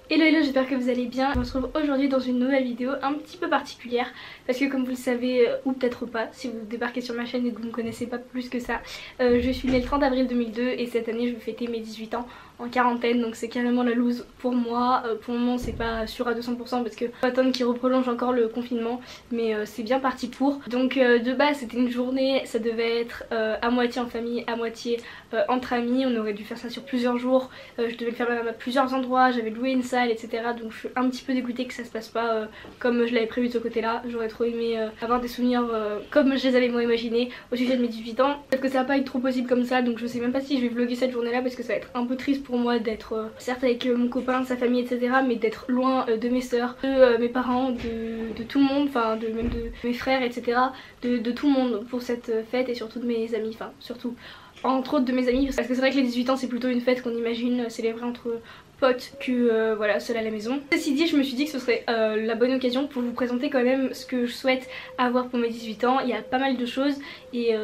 Hello hello, j'espère que vous allez bien. Je me retrouve aujourd'hui dans une nouvelle vidéo un petit peu particulière parce que comme vous le savez, ou peut-être pas, si vous débarquez sur ma chaîne et que vous ne me connaissez pas plus que ça, je suis née le 30 avril 2002 et cette année je vais fêter mes 18 ans en quarantaine, donc c'est carrément la loose pour moi. Pour le moment c'est pas sûr à 200% parce que pas tant qui reprolonge encore le confinement, mais c'est bien parti pour. Donc de base c'était une journée, ça devait être à moitié en famille, à moitié entre amis. On aurait dû faire ça sur plusieurs jours, je devais le faire même à plusieurs endroits, j'avais loué une salle, etc. Donc je suis un petit peu dégoûtée que ça se passe pas comme je l'avais prévu de ce côté là. J'aurais trop aimé avoir des souvenirs comme je les avais moi imaginés au sujet de mes 18 ans. Peut-être que ça va pas être trop possible comme ça, donc je sais même pas si je vais vlogger cette journée là parce que ça va être un peu triste pour moi d'être certes avec mon copain, sa famille, etc. mais d'être loin de mes soeurs, de mes parents, de tout le monde, enfin même de mes frères, etc. de tout le monde pour cette fête et surtout de mes amis, enfin surtout entre autres de mes amis, parce que c'est vrai que les 18 ans c'est plutôt une fête qu'on imagine célébrer entre potes que voilà, seule à la maison. Ceci dit, je me suis dit que ce serait la bonne occasion pour vous présenter quand même ce que je souhaite avoir pour mes 18 ans. Il y a pas mal de choses et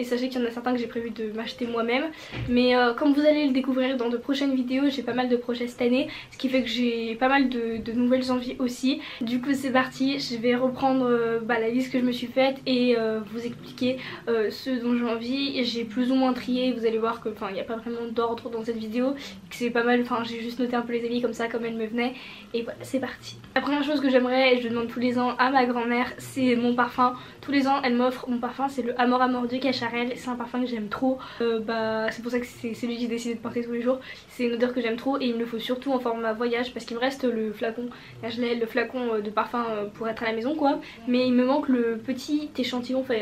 sachez qu'il y en a certains que j'ai prévu de m'acheter moi-même, mais comme vous allez le découvrir dans de prochaines vidéos, j'ai pas mal de projets cette année, ce qui fait que j'ai pas mal de nouvelles envies aussi. Du coup c'est parti, je vais reprendre la liste que je me suis faite et vous expliquer ce dont j'ai envie. J'ai plus ou moins trié, vous allez voir que il n'y a pas vraiment d'ordre dans cette vidéo, que c'est pas mal, enfin j'ai juste noté un peu les avis comme ça comme elles me venaient et voilà c'est parti. La première chose que j'aimerais, et je demande tous les ans à ma grand-mère, c'est mon parfum. Tous les ans elle m'offre mon parfum, c'est le Amor Amor de Cacharel. C'est un parfum que j'aime trop, c'est pour ça que c'est celui que j'ai décidé de porter tous les jours. C'est une odeur que j'aime trop et il me le faut surtout en format voyage parce qu'il me reste le flacon, là je l'ai, le flacon de parfum pour être à la maison quoi, mais il me manque le petit échantillon, enfin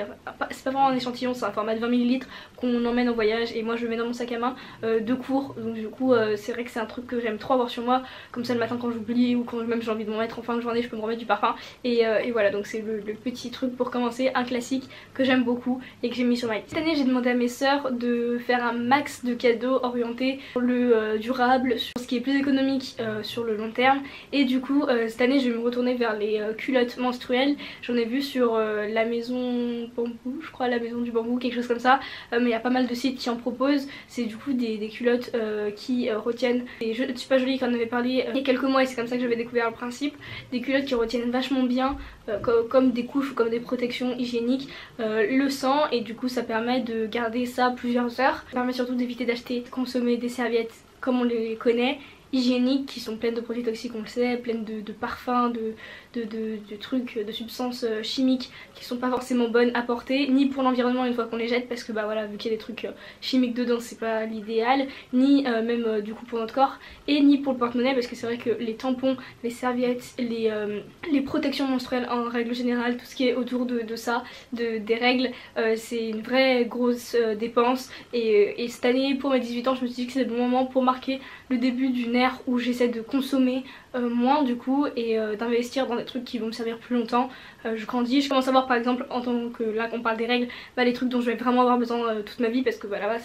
c'est pas vraiment un échantillon, c'est un format de 20 ml qu'on emmène en voyage et moi je le mets dans mon sac à main de cours, donc du coup c'est vrai que c'est un truc que j'aime trop avoir sur moi, comme ça le matin quand j'oublie ou quand même j'ai envie de m'en mettre en fin de journée je peux me remettre du parfum et voilà, donc c'est le petit truc pour commencer, un classique que j'aime beaucoup et que j'ai mis sur ma liste. Cette année j'ai demandé à mes sœurs de faire un max de cadeaux orientés sur le durable, sur ce qui est plus économique sur le long terme, et du coup cette année je vais me retourner vers les culottes menstruelles. J'en ai vu sur la maison bambou, je crois, la maison du bambou, quelque chose comme ça, mais il y a pas mal de sites qui en proposent. C'est du coup des culottes qui retiennent, et je suis pas jolie qui en avait parlé il y a quelques mois et c'est comme ça que j'avais découvert le principe, des culottes qui retiennent vachement bien comme des couches ou comme des protections hygiéniques le sang, et du coup ça permet de garder ça plusieurs heures. Ça permet surtout d'éviter d'acheter, de consommer des serviettes comme on les connaît, hygiéniques, qui sont pleines de produits toxiques, on le sait, pleines de parfums, de trucs, de substances chimiques qui sont pas forcément bonnes à porter, ni pour l'environnement une fois qu'on les jette, parce que voilà, vu qu'il y a des trucs chimiques dedans c'est pas l'idéal, ni même du coup pour notre corps, et ni pour le porte-monnaie, parce que c'est vrai que les tampons, les serviettes, les protections menstruelles en règle générale, tout ce qui est autour de ça, des règles, c'est une vraie grosse dépense, et cette année pour mes 18 ans je me suis dit que c'est le bon moment pour marquer le début d'une ère où j'essaie de consommer moins du coup et d'investir dans des trucs qui vont me servir plus longtemps. Je grandis, je commence à voir par exemple, en tant que là qu'on parle des règles, les trucs dont je vais vraiment avoir besoin toute ma vie, parce que là-bas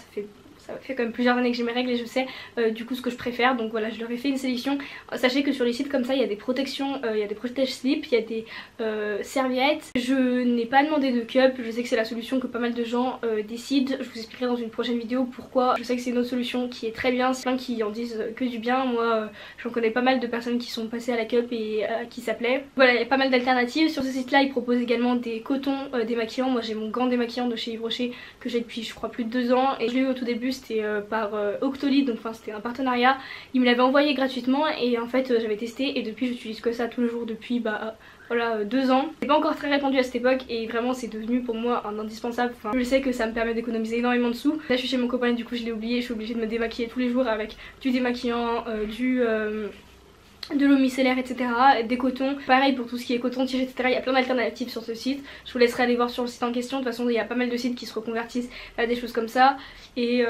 ça fait quand même plusieurs années que j'ai mes règles et je sais du coup ce que je préfère, donc voilà, je leur ai fait une sélection. Sachez que sur les sites comme ça il y a des protections, il y a des protège-slip, il y a des serviettes. Je n'ai pas demandé de cup, je sais que c'est la solution que pas mal de gens décident, je vous expliquerai dans une prochaine vidéo pourquoi. Je sais que c'est une autre solution qui est très bien, c'est plein qui en disent que du bien. Moi j'en connais pas mal de personnes qui sont passées à la cup et qui s'appelaient. Voilà, il y a pas mal d'alternatives. Sur ce site là ils proposent également des cotons démaquillants. Moi j'ai mon gant démaquillant de chez Yves Rocher que j'ai depuis je crois plus de 2 ans et je l'ai eu au tout début, c'était par Octoly, donc c'était un partenariat. Il me l'avait envoyé gratuitement et en fait j'avais testé et depuis j'utilise que ça tous les jours depuis voilà 2 ans. C'est pas encore très répandu à cette époque et vraiment c'est devenu pour moi un indispensable. Je sais que ça me permet d'économiser énormément de sous. Là je suis chez mon copain et du coup je l'ai oublié, je suis obligée de me démaquiller tous les jours avec du démaquillant, de l'eau micellaire, etc. Des cotons, pareil pour tout ce qui est coton, tige, etc. Il y a plein d'alternatives sur ce site. Je vous laisserai aller voir sur le site en question. De toute façon il y a pas mal de sites qui se reconvertissent à des choses comme ça. Et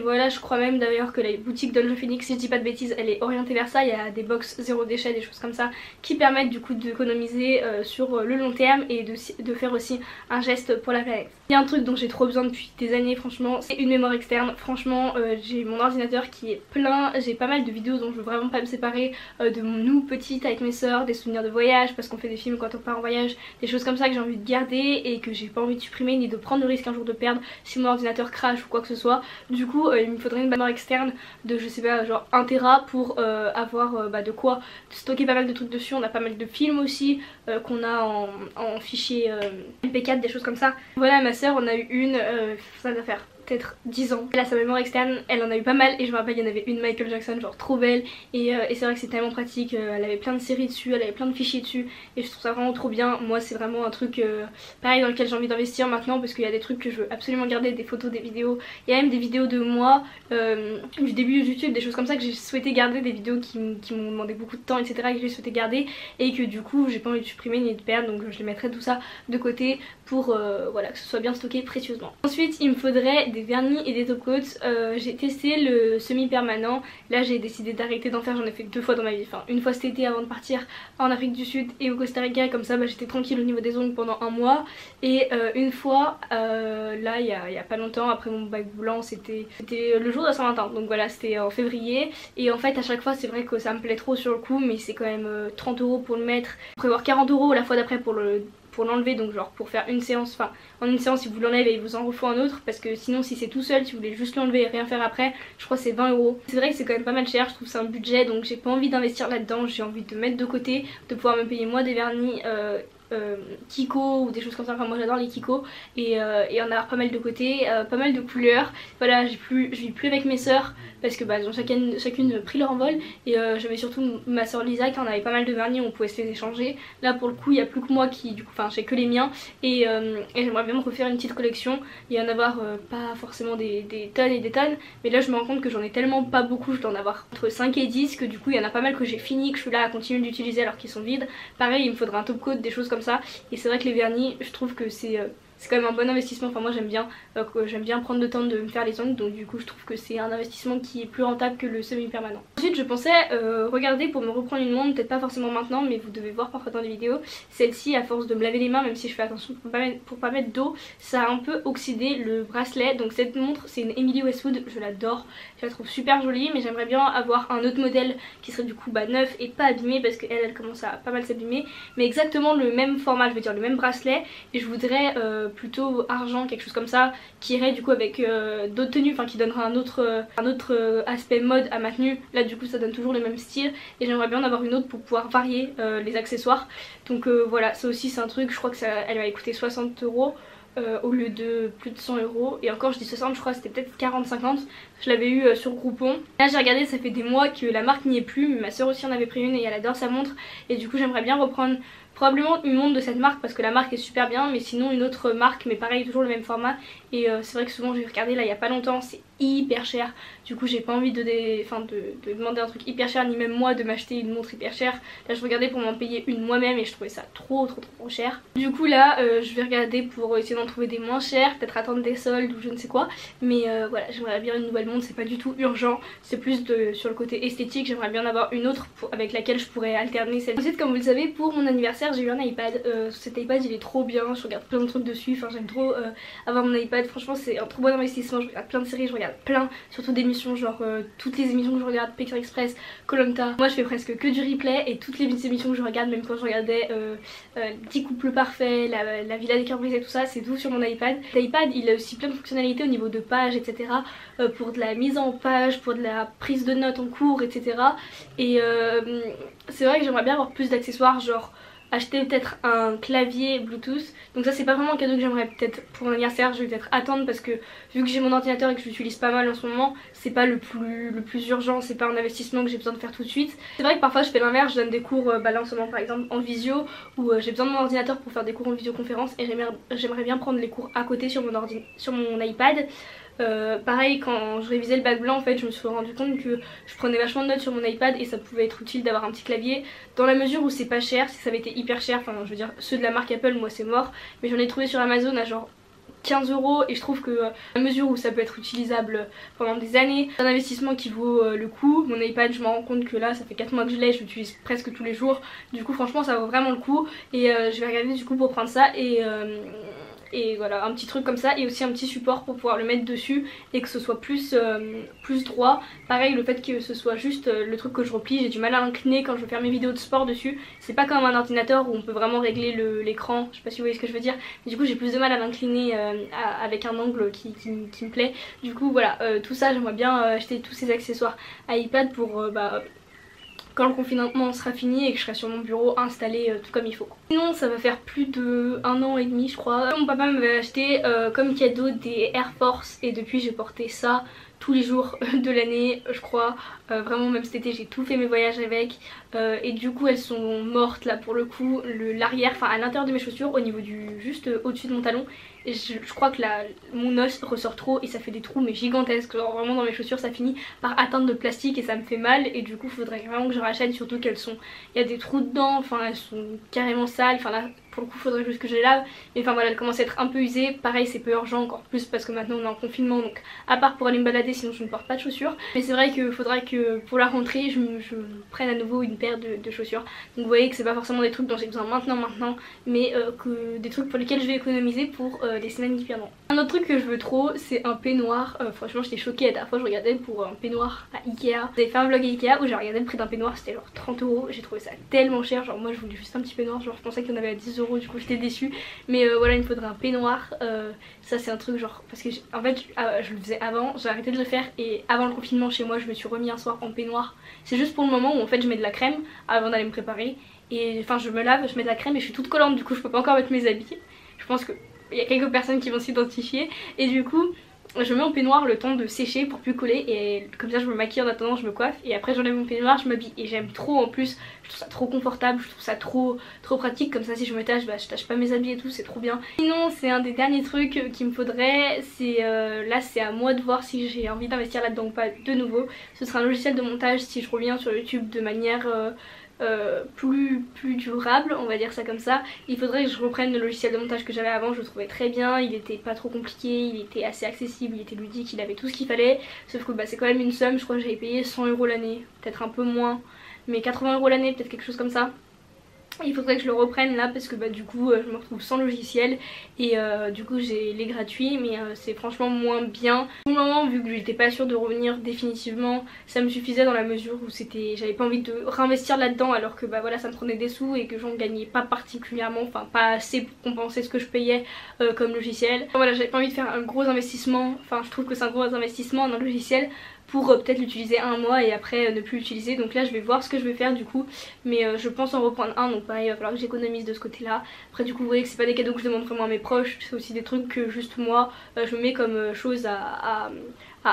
voilà, je crois même d'ailleurs que la boutique d'Olge Phoenix, si je dis pas de bêtises, elle est orientée vers ça. Il y a des box zéro déchet, des choses comme ça qui permettent du coup d'économiser sur le long terme et de faire aussi un geste pour la planète. Il y a un truc dont j'ai trop besoin depuis des années franchement, c'est une mémoire externe. Franchement j'ai mon ordinateur qui est plein, j'ai pas mal de vidéos dont je veux vraiment pas me séparer. de nous petites avec mes soeurs, des souvenirs de voyage parce qu'on fait des films quand on part en voyage, des choses comme ça que j'ai envie de garder et que j'ai pas envie de supprimer ni de prendre le risque un jour de perdre si mon ordinateur crash ou quoi que ce soit. Du coup il me faudrait une mémoire externe de je sais pas genre 1 Tera pour avoir de quoi stocker pas mal de trucs dessus. On a pas mal de films aussi qu'on a en fichier MP4, des choses comme ça. Voilà, ma soeur on a eu une, ça doit faire peut-être 10 ans. Elle a sa mémoire externe, elle en a eu pas mal et je me rappelle il y en avait une Michael Jackson genre trop belle et c'est vrai que c'est tellement pratique, elle avait plein de séries dessus, elle avait plein de fichiers dessus et je trouve ça vraiment trop bien. Moi c'est vraiment un truc pareil dans lequel j'ai envie d'investir maintenant parce qu'il y a des trucs que je veux absolument garder, des photos, des vidéos, il y a même des vidéos de moi du début de YouTube, des choses comme ça que j'ai souhaité garder, des vidéos qui m'ont demandé beaucoup de temps etc et que j'ai souhaité garder et que du coup j'ai pas envie de supprimer ni de perdre, donc je les mettrai tout ça de côté pour voilà, que ce soit bien stocké précieusement. Ensuite il me faudrait des vernis et des top coats. J'ai testé le semi-permanent, là j'ai décidé d'arrêter d'en faire, j'en ai fait 2 fois dans ma vie, enfin une fois cet été avant de partir en Afrique du Sud et au Costa Rica, comme ça j'étais tranquille au niveau des ongles pendant 1 mois et une fois là il y a pas longtemps après mon bac blanc, c'était le jour de Saint-Valentin, donc voilà c'était en février et en fait à chaque fois c'est vrai que ça me plaît trop sur le coup mais c'est quand même 30 € pour le mettre, prévoir 40 € la fois d'après pour l'enlever, donc genre pour faire une séance, enfin en une séance il vous l'enlève et il vous en refaut un autre parce que sinon si c'est tout seul, si vous voulez juste l'enlever et rien faire après, je crois c'est 20 €. C'est vrai que c'est quand même pas mal cher, je trouve c'est un budget donc j'ai pas envie d'investir là-dedans, j'ai envie de mettre de côté, de pouvoir me payer moi des vernis Kiko ou des choses comme ça, enfin moi j'adore les Kiko et en avoir pas mal de côté, pas mal de couleurs. Voilà, je vis plus avec mes sœurs parce que elles ont chacune pris leur envol et j'avais surtout ma soeur Lisa qui en avait pas mal de vernis, on pouvait se les échanger. Là pour le coup il y a plus que moi qui du coup, enfin j'ai que les miens et j'aimerais bien me refaire une petite collection et en avoir pas forcément des tonnes et des tonnes, mais là je me rends compte que j'en ai tellement pas beaucoup, je dois en avoir entre 5 et 10 que du coup il y en a pas mal que j'ai fini, que je suis là à continuer d'utiliser alors qu'ils sont vides. Pareil il me faudra un top coat, des choses comme ça et c'est vrai que les vernis je trouve que c'est quand même un bon investissement, enfin moi j'aime bien prendre le temps de me faire les ongles donc du coup je trouve que c'est un investissement qui est plus rentable que le semi-permanent. Ensuite je pensais regarder pour me reprendre une montre, peut-être pas forcément maintenant mais vous devez voir parfois dans les vidéos, celle-ci à force de me laver les mains, même si je fais attention pour pas mettre d'eau, ça a un peu oxydé le bracelet. Donc cette montre c'est une Emily Westwood, je l'adore, je la trouve super jolie mais j'aimerais bien avoir un autre modèle qui serait du coup neuf et pas abîmé parce qu'elle elle commence à pas mal s'abîmer, mais exactement le même format, je veux dire le même bracelet, et je voudrais plutôt argent, quelque chose comme ça, qui irait du coup avec d'autres tenues, enfin qui donnera un autre aspect mode à ma tenue. Là du coup ça donne toujours le même style et j'aimerais bien en avoir une autre pour pouvoir varier les accessoires. Donc voilà, ça aussi c'est un truc, je crois que elle va coûter 60 € au lieu de plus de 100 € et encore je dis 60, je crois que c'était peut-être 40-50, je l'avais eu sur Groupon. Là j'ai regardé, ça fait des mois que la marque n'y est plus mais ma soeur aussi en avait pris une et elle adore sa montre et du coup j'aimerais bien reprendre probablement une montre de cette marque parce que la marque est super bien, mais sinon une autre marque, mais pareil toujours le même format. Et c'est vrai que souvent j'ai regardé là il y a pas longtemps, c'est hyper cher, du coup j'ai pas envie de demander un truc hyper cher, ni même moi de m'acheter une montre hyper chère. Là je regardais pour m'en payer une moi-même et je trouvais ça trop cher. Du coup là je vais regarder pour essayer d'en trouver des moins chères, peut-être attendre des soldes ou je ne sais quoi, mais voilà, j'aimerais bien une nouvelle montre, c'est pas du tout urgent, c'est plus sur le côté esthétique, j'aimerais bien avoir une autre avec laquelle je pourrais alterner celle. Ensuite comme vous le savez, pour mon anniversaire j'ai eu un iPad, cet iPad il est trop bien, je regarde plein de trucs dessus, enfin j'aime trop avoir mon iPad, franchement c'est un trop bon investissement, je regarde plein de séries, je regarde plein, surtout d'émissions, genre toutes les émissions que je regarde, Pékin Express, Koh-Lanta, moi je fais presque que du replay et toutes les émissions que je regarde, même quand je regardais 10 couples parfaits, la Villa des cœurs brisés, tout ça, c'est tout sur mon iPad. L'iPad il a aussi plein de fonctionnalités au niveau de pages etc, pour de la mise en page, pour de la prise de notes en cours etc, et c'est vrai que j'aimerais bien avoir plus d'accessoires, genre acheter peut-être un clavier Bluetooth. Donc ça c'est pas vraiment un cadeau que j'aimerais peut-être pour mon anniversaire, je vais peut-être attendre parce que vu que j'ai mon ordinateur et que je l'utilise pas mal en ce moment, c'est pas le plus urgent, c'est pas un investissement que j'ai besoin de faire tout de suite. C'est vrai que parfois je fais l'inverse, je donne des cours là en ce moment par exemple en visio, où j'ai besoin de mon ordinateur pour faire des cours en visioconférence et j'aimerais bien prendre les cours à côté sur mon iPad. Pareil quand je révisais le bac blanc en fait je me suis rendu compte que je prenais vachement de notes sur mon iPad et ça pouvait être utile d'avoir un petit clavier dans la mesure où c'est pas cher. Si ça avait été hyper cher, enfin je veux dire ceux de la marque Apple moi c'est mort, mais j'en ai trouvé sur Amazon à genre 15 € et je trouve que à la mesure où ça peut être utilisable pendant des années, c'est un investissement qui vaut le coup. Mon iPad je me rends compte que là ça fait 4 mois que je l'ai, je l'utilise presque tous les jours, du coup franchement ça vaut vraiment le coup et je vais regarder du coup pour prendre ça Et voilà, un petit truc comme ça et aussi un petit support pour pouvoir le mettre dessus et que ce soit plus droit. Pareil, le fait que ce soit juste le truc que je replie, j'ai du mal à l'incliner quand je veux faire mes vidéos de sport dessus. C'est pas comme un ordinateur où on peut vraiment régler l'écran, je sais pas si vous voyez ce que je veux dire. Mais du coup j'ai plus de mal à l'incliner avec un angle qui me plaît. Du coup voilà, tout ça j'aimerais bien acheter tous ces accessoires à iPad pour quand le confinement sera fini et que je serai sur mon bureau installé tout comme il faut. Sinon ça va faire plus de 1 an et demi je crois. Mon papa m'avait acheté comme cadeau des Air Force et depuis j'ai porté ça tous les jours de l'année je crois. Vraiment même cet été j'ai tout fait mes voyages avec et du coup elles sont mortes là pour le coup. L'arrière, enfin à l'intérieur de mes chaussures au niveau du juste au-dessus de mon talon. Et je crois que mon os ressort trop et ça fait des trous mais gigantesques, genre vraiment dans mes chaussures ça finit par atteindre le plastique et ça me fait mal et du coup faudrait vraiment que je rachète, surtout qu'elles sont, il y a des trous dedans, enfin elles sont carrément sales, enfin là pour le coup faudrait juste que je les lave, mais enfin voilà elles commencent à être un peu usées, pareil c'est peu urgent encore plus parce que maintenant on est en confinement donc à part pour aller me balader sinon je ne porte pas de chaussures, mais c'est vrai qu'il faudrait que pour la rentrée je prenne à nouveau une paire de chaussures, donc vous voyez que c'est pas forcément des trucs dont j'ai besoin maintenant mais que des trucs pour lesquels je vais économiser pour les semaines qui viendront. Un autre truc que je veux trop c'est un peignoir, franchement j'étais choquée la dernière fois je regardais pour un peignoir à Ikea. J'avais fait un vlog à Ikea où j'ai regardé le prix d'un peignoir, c'était genre 30 €, j'ai trouvé ça tellement cher, genre moi je voulais juste un petit peignoir, genre je pensais qu'il y en avait à 10 €, du coup j'étais déçue, mais voilà il me faudrait un peignoir, ça c'est un truc genre parce que en fait je le faisais avant, j'ai arrêté de le faire et avant le confinement chez moi je me suis remis un soir en peignoir, c'est juste pour le moment où en fait je mets de la crème avant d'aller me préparer et enfin je me lave, je mets de la crème et je suis toute collante du coup je peux pas encore mettre mes habits, je pense que il y a quelques personnes qui vont s'identifier et du coup je mets en peignoir le temps de sécher pour plus coller et comme ça je me maquille en attendant, je me coiffe et après j'enlève mon peignoir, je m'habille et j'aime trop en plus, je trouve ça trop confortable, je trouve ça trop pratique, comme ça si je me tâche, bah je tâche pas mes habits et tout, c'est trop bien. Sinon c'est un des derniers trucs qu'il me faudrait, c'est là c'est à moi de voir si j'ai envie d'investir là-dedans ou pas de nouveau, ce sera un logiciel de montage si je reviens sur YouTube de manière plus durable, on va dire ça comme ça. Il faudrait que je reprenne le logiciel de montage que j'avais avant, je le trouvais très bien, il était pas trop compliqué, il était assez accessible, il était ludique, il avait tout ce qu'il fallait, sauf que bah, c'est quand même une somme, je crois que j'avais payé 100 € l'année, peut-être un peu moins, mais 80 € l'année, peut-être quelque chose comme ça. Il faudrait que je le reprenne là parce que bah du coup je me retrouve sans logiciel et du coup j'ai les gratuits mais c'est franchement moins bien. Pour le moment vu que j'étais pas sûre de revenir définitivement ça me suffisait dans la mesure où j'avais pas envie de réinvestir là-dedans alors que bah voilà ça me prenait des sous et que j'en gagnais pas particulièrement, enfin pas assez pour compenser ce que je payais comme logiciel. Voilà j'avais pas envie de faire un gros investissement, enfin je trouve que c'est un gros investissement dans un logiciel pour peut-être l'utiliser un mois et après ne plus l'utiliser, donc là je vais voir ce que je vais faire du coup, mais je pense en reprendre un, donc pareil il va falloir que j'économise de ce côté là. Après du coup vous voyez que c'est pas des cadeaux que je demande vraiment à mes proches, c'est aussi des trucs que juste moi je me mets comme chose à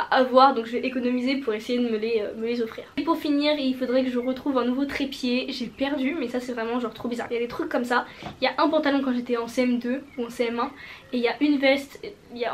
avoir, donc je vais économiser pour essayer de me les offrir. Et pour finir il faudrait que je retrouve un nouveau trépied, j'ai perdu mais ça c'est vraiment genre trop bizarre, il y a des trucs comme ça, il y a un pantalon quand j'étais en CM2 ou en CM1 et il y a une veste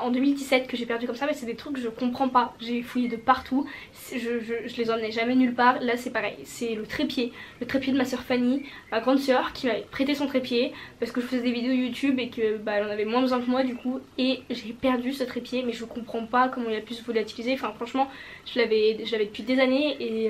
en 2017 que j'ai perdu comme ça, mais c'est des trucs que je comprends pas, j'ai fouillé de partout, je les emmenais jamais nulle part. Là c'est pareil, c'est le trépied de ma soeur Fanny, ma grande soeur qui m'avait prêté son trépied parce que je faisais des vidéos YouTube et que bah, elle en avait moins besoin que moi du coup, et j'ai perdu ce trépied mais je comprends pas comment il a pu se volatiliser, enfin franchement je l'avais depuis des années et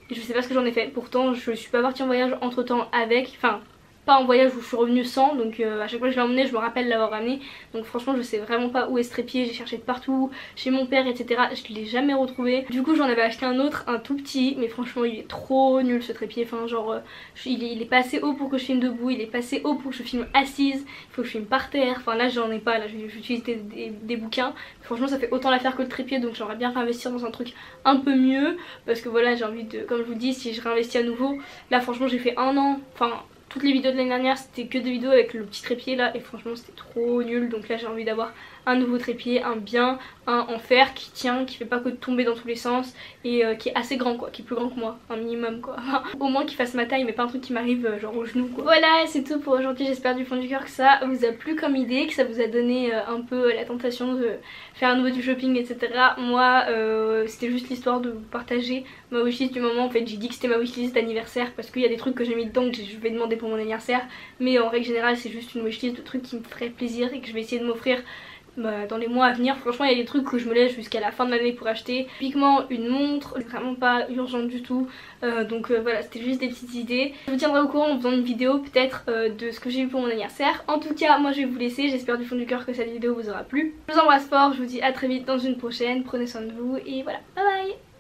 je sais pas ce que j'en ai fait. Pourtant je suis pas partie en voyage entre temps avec, enfin pas en voyage où je suis revenue sans, donc à chaque fois que je l'ai emmené je me rappelle l'avoir ramené, donc franchement je sais vraiment pas où est ce trépied, j'ai cherché de partout, chez mon père etc, je l'ai jamais retrouvé. Du coup j'en avais acheté un autre, un tout petit, mais franchement il est trop nul ce trépied, enfin genre il est pas assez haut pour que je filme debout, il est pas assez haut pour que je filme assise, il faut que je filme par terre, enfin là j'en ai pas, là j'utilise des bouquins, franchement ça fait autant l'affaire que le trépied, donc j'aimerais bien réinvestir dans un truc un peu mieux, parce que voilà j'ai envie de, comme je vous dis, si je réinvestis à nouveau, là franchement j'ai fait 1 an, enfin toutes les vidéos de l'année dernière c'était que des vidéos avec le petit trépied là et franchement c'était trop nul, donc là j'ai envie d'avoir un nouveau trépied, un en fer qui tient, qui fait pas que de tomber dans tous les sens et qui est assez grand quoi, qui est plus grand que moi, un minimum quoi, au moins qu'il fasse ma taille mais pas un truc qui m'arrive genre au genou quoi. Voilà c'est tout pour aujourd'hui, j'espère du fond du cœur que ça vous a plu comme idée, que ça vous a donné un peu la tentation de faire à nouveau du shopping etc. Moi c'était juste l'histoire de vous partager ma wishlist du moment, en fait j'ai dit que c'était ma wishlist d'anniversaire parce qu'il y a des trucs que j'ai mis dedans que je vais demander pour mon anniversaire, mais en règle générale c'est juste une wishlist de trucs qui me feraient plaisir et que je vais essayer de m'offrir dans les mois à venir. Franchement il y a des trucs que je me laisse jusqu'à la fin de l'année pour acheter. Typiquement une montre, c'est vraiment pas urgent du tout. Donc voilà, c'était juste des petites idées. Je vous tiendrai au courant en faisant une vidéo peut-être de ce que j'ai eu pour mon anniversaire. En tout cas moi je vais vous laisser, j'espère du fond du cœur que cette vidéo vous aura plu. Je vous embrasse fort, je vous dis à très vite dans une prochaine, prenez soin de vous et voilà, bye bye.